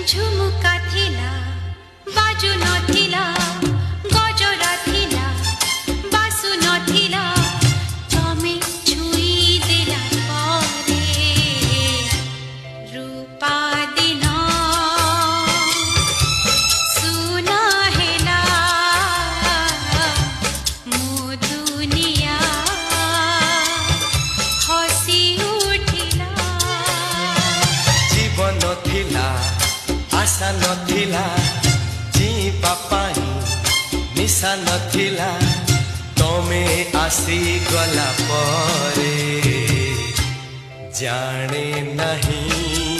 झुमुका थिला बाजू नथिला गजरा थिला बासु नथिला तमे छुई देला परे रूपा दिन सुना हेला मो दुनिया हसी उठिला जीवन थिला आशा नथिला जीवा पाई निशा नथिला तमे आसी गला परे जाने नहीं